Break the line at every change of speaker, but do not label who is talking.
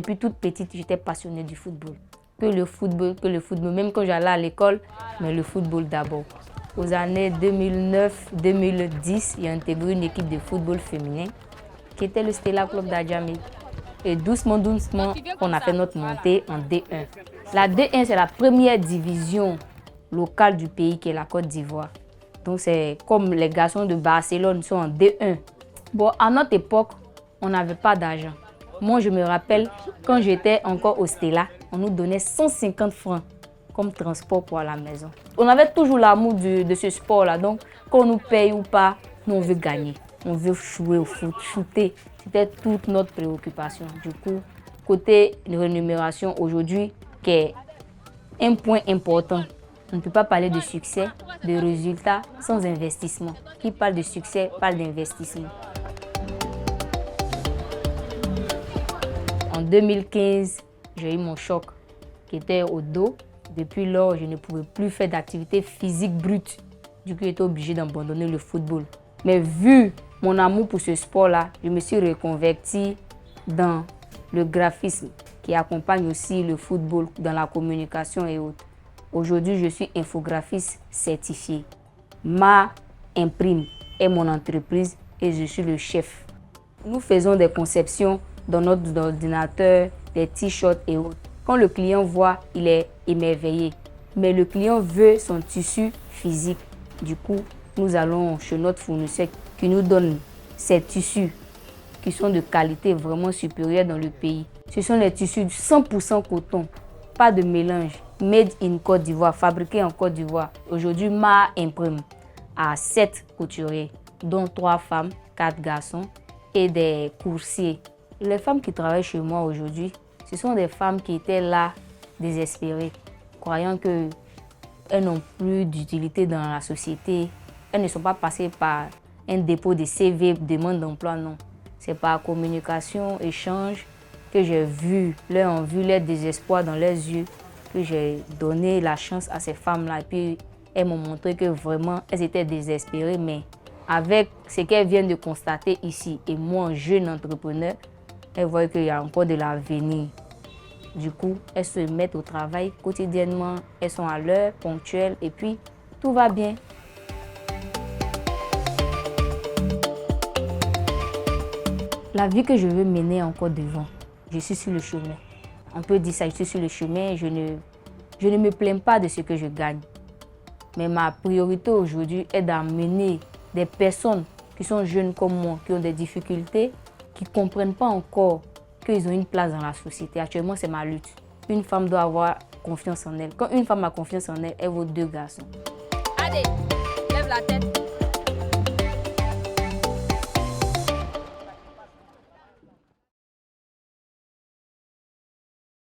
depuis toute petite, j'étais passionnée du football. Que le football. Même quand j'allais à l'école, mais le football d'abord. Aux années 2009-2010, j'ai intégré une équipe de football féminin qui était le Stella Club d'Adjamé. Et doucement, on a fait notre montée en D1. La D1, c'est la première division locale du pays qui est la Côte d'Ivoire. Donc c'est comme les garçons de Barcelone sont en D1. Bon, à notre époque, on n'avait pas d'argent. Moi, je me rappelle, quand j'étais encore au Stella, on nous donnait 150 francs comme transport pour la maison. On avait toujours l'amour de ce sport-là. Donc, quand on nous paye ou pas, nous, on veut gagner. On veut jouer au foot, shooter. C'était toute notre préoccupation. Du coup, côté rémunération aujourd'hui, qui est un point important. On ne peut pas parler de succès, de résultats sans investissement. Qui parle de succès parle d'investissement. En 2015, j'ai eu mon choc qui était au dos. Depuis lors, je ne pouvais plus faire d'activité physique brute. Du coup, j'étais obligée d'abandonner le football. Mais vu mon amour pour ce sport-là, je me suis reconvertie dans le graphisme qui accompagne aussi le football dans la communication et autres. Aujourd'hui, je suis infographiste certifié. Ma Imprime est mon entreprise et je suis le chef. Nous faisons des conceptions dans notre ordinateur, des t-shirts et autres. Quand le client voit, il est émerveillé. Mais le client veut son tissu physique. Du coup, nous allons chez notre fournisseur qui nous donne ces tissus qui sont de qualité vraiment supérieure dans le pays. Ce sont les tissus 100% coton, pas de mélange. Made in Côte d'Ivoire, fabriqué en Côte d'Ivoire. Aujourd'hui, Ma Imprime a 7 couturiers, dont 3 femmes, 4 garçons et des coursiers. Les femmes qui travaillent chez moi aujourd'hui, ce sont des femmes qui étaient là, désespérées, croyant qu'elles n'ont plus d'utilité dans la société. Elles ne sont pas passées par un dépôt de CV, demande d'emploi, non. C'est par communication, échange, que j'ai vu leur envie, leur désespoir dans leurs yeux, que j'ai donné la chance à ces femmes-là. Et puis, elles m'ont montré que vraiment, elles étaient désespérées, mais avec ce qu'elles viennent de constater ici, et moi, jeune entrepreneur, elles voient qu'il y a encore de l'avenir. Du coup, elles se mettent au travail quotidiennement, elles sont à l'heure, ponctuelles, et puis tout va bien. La vie que je veux mener en Côte d'Ivoire, je suis sur le chemin. On peut dire ça, je suis sur le chemin, je ne me plains pas de ce que je gagne. Mais ma priorité aujourd'hui est d'amener des personnes qui sont jeunes comme moi, qui ont des difficultés, qui ne comprennent pas encore qu'ils ont une place dans la société. Actuellement, c'est ma lutte. Une femme doit avoir confiance en elle. Quand une femme a confiance en elle, elle vaut 2 garçons.
Allez, lève la tête.